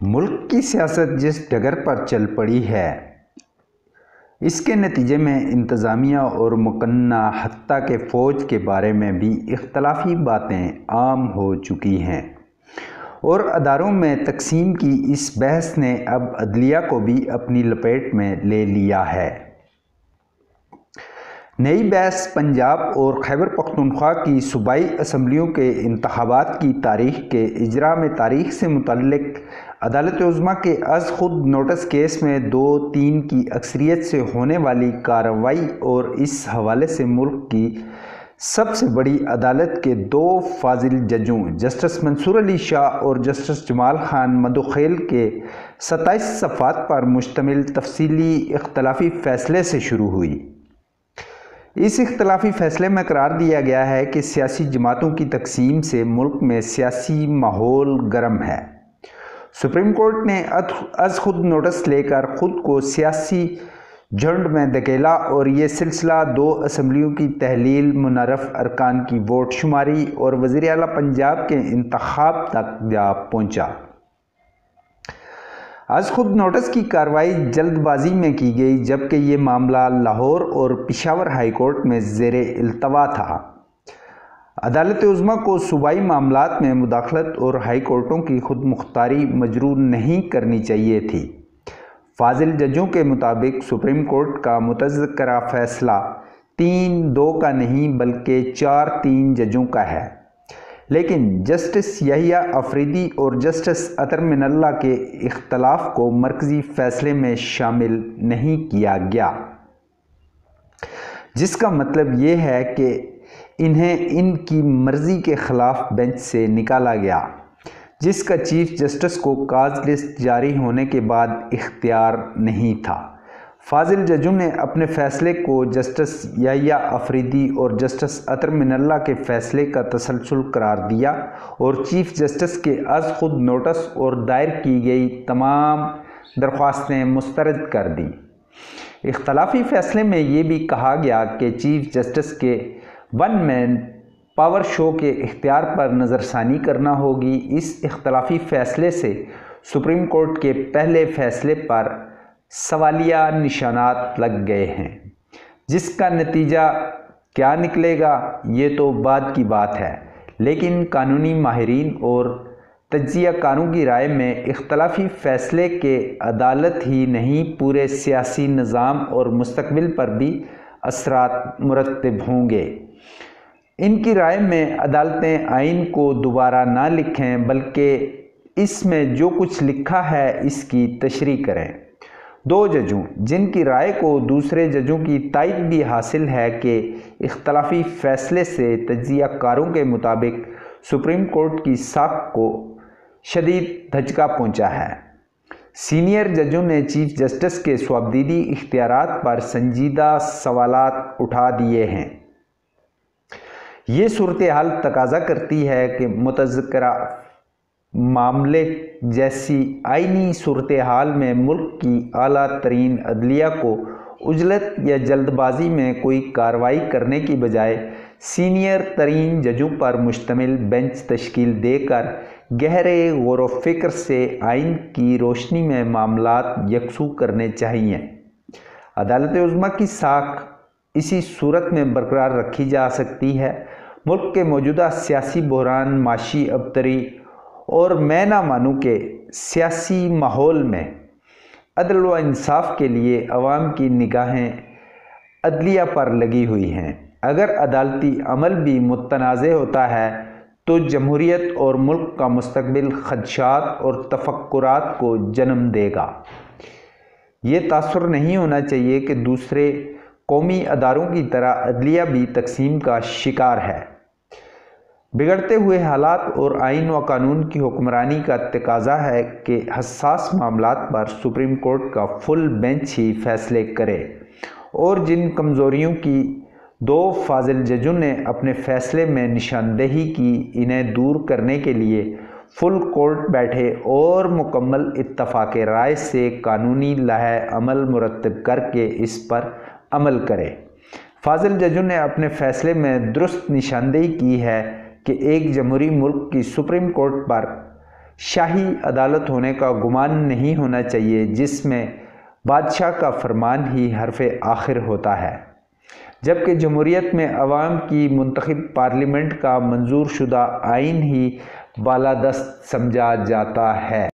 ملک کی سیاست جس ڈگر پر چل پڑی ہے اس کے نتیجے میں انتظامیہ اور مقننہ حتیٰ کہ فوج کے بارے میں بھی اختلافی باتیں عام ہو چکی ہیں، اور اداروں میں تقسیم کی اس بحث نے اب عدلیہ کو بھی اپنی لپیٹ میں لے لیا ہے۔ نئی بحث پنجاب اور خیبر پختونخوا کی صوبائی اسمبلیوں کے انتخابات کی تاریخ کے اجراء میں تاریخ سے متعلق عدالت عظمیٰ کے از خود نوٹس کیس میں 2-3 کی اکثریت سے ہونے والی کارروائی اور اس حوالے سے ملک کی سب سے بڑی عدالت کے 2 فاضل ججوں جسٹس منصور علی شاہ اور جسٹس جمال خان مدوخیل کے 27 صفحات پر مشتمل تفصیلی اختلافی فیصلے سے شروع ہوئی۔ اس اختلافی فیصلے میں قرار دیا گیا ہے کہ سیاسی جماعتوں کی تقسیم سے ملک میں سیاسی ماحول گرم ہے۔ سپریم کورٹ نے از خود نوٹس لے کر خود کو سیاسی جھنڈ میں دھکیلا اور یہ سلسلہ 2 اسمبلیوں کی تحلیل، منعرف ارکان کی ووٹ شماری اور وزیر اعلیٰ پنجاب کے انتخاب تک جا پہنچا۔ از خود نوٹس کی کارروائی جلد بازی میں کی گئی، جبکہ یہ معاملہ لاہور اور پشاور ہائی کورٹ میں زیر التوا تھا۔ عدالت عظمیٰ کو صوبائی معاملات میں مداخلت اور ہائی کورٹوں کی خود مختاری مجروح نہیں کرنی چاہیے تھی۔ فاضل ججوں کے مطابق سپریم کورٹ کا متذکرہ فیصلہ 3-2 کا نہیں بلکہ 4-3 ججوں کا ہے، لیکن جسٹس یحییٰ افریدی اور جسٹس اطہر من اللہ کے اختلاف کو مرکزی فیصلے میں شامل نہیں کیا گیا، جس کا مطلب یہ ہے کہ انہیں ان کی مرضی کے خلاف بینچ سے نکالا گیا، جس کا چیف جسٹس کو کاز لسٹ جاری ہونے کے بعد اختیار نہیں تھا۔ فاضل ججوں نے اپنے فیصلے کو جسٹس یحییٰ افریدی اور جسٹس اطہر من اللہ کے فیصلے کا تسلسل قرار دیا اور چیف جسٹس کے از خود نوٹس اور دائر کی گئی تمام درخواستیں مسترد کر دیں۔ اختلافی فیصلے میں یہ بھی کہا گیا کہ چیف جسٹس کے ون مین پاور شو کے اختیار پر نظر ثانی کرنا ہوگی۔ اس اختلافی فیصلے سے سپریم کورٹ کے پہلے فیصلے پر سوالیہ نشانات لگ گئے ہیں۔ جس کا نتیجہ کیا نکلے گا یہ تو بعد کی بات ہے، لیکن قانونی ماہرین اور تجزیہ کاروں کی رائے میں اختلافی فیصلے کے عدالت ہی نہیں پورے سیاسی نظام اور مستقبل پر بھی اثرات مرتب ہوں گے۔ ان کی رائے میں عدالتیں آئین کو دوبارہ نہ لکھیں بلکہ اس میں جو کچھ لکھا ہے اس کی تشریح کریں۔ 2 ججوں جن کی رائے کو دوسرے ججوں کی تائید بھی حاصل ہے کہ اختلافی فیصلے سے تجزیہ کاروں کے مطابق سپریم کورٹ کی ساکھ کو شدید دھچکا پہنچا ہے۔ سینئر ججوں نے چیف جسٹس کے صوابدیدی اختیارات پر سنجیدہ سوالات اٹھا دیے ہیں۔ یہ صورتحال تقاضا کرتی ہے کہ متذکرہ معاملے جیسی آئینی صورتحال میں ملک کی اعلیٰ ترین عدلیہ کو عجلت یا جلد بازی میں کوئی کارروائی کرنے کی بجائے سینئر ترین ججوں پر مشتمل بینچ تشکیل دے کر گہرے غور و فکر سے آئین کی روشنی میں معاملات یکسو کرنے چاہیے۔ عدالت عظمیٰ کی ساکھ اسی صورت میں برقرار رکھی جا سکتی ہے۔ ملک کے موجودہ سیاسی بحران، معاشی ابتری اور میں نہ مانوں کے سیاسی ماحول میں عدل و انصاف کے لیے عوام کی نگاہیں عدلیہ پر لگی ہوئی ہیں۔ اگر عدالتی عمل بھی متنازع ہوتا ہے تو جمہوریت اور ملک کا مستقبل خدشات اور تفکرات کو جنم دے گا۔ یہ تاثر نہیں ہونا چاہیے کہ دوسرے قومی اداروں کی طرح عدلیہ بھی تقسیم کا شکار ہے۔ بگڑتے ہوئے حالات اور آئین و قانون کی حکمرانی کا تقاضا ہے کہ حساس معاملات پر سپریم کورٹ کا فل بینچ ہی فیصلے کرے، اور جن کمزوریوں کی 2 فاضل ججوں نے اپنے فیصلے میں نشاندہی کی انہیں دور کرنے کے لیے فل کورٹ بیٹھے اور مکمل اتفاق رائے سے قانونی لائحہ عمل مرتب کر کے اس پر عمل کرے۔ فاضل ججوں نے اپنے فیصلے میں درست نشاندہی کی ہے کہ ایک جمہوری ملک کی سپریم کورٹ پر شاہی عدالت ہونے کا گمان نہیں ہونا چاہیے جس میں بادشاہ کا فرمان ہی حرف آخر ہوتا ہے، جبکہ جمہوریت میں عوام کی منتخب پارلیمنٹ کا منظور شدہ آئین ہی بالادست سمجھا جاتا ہے۔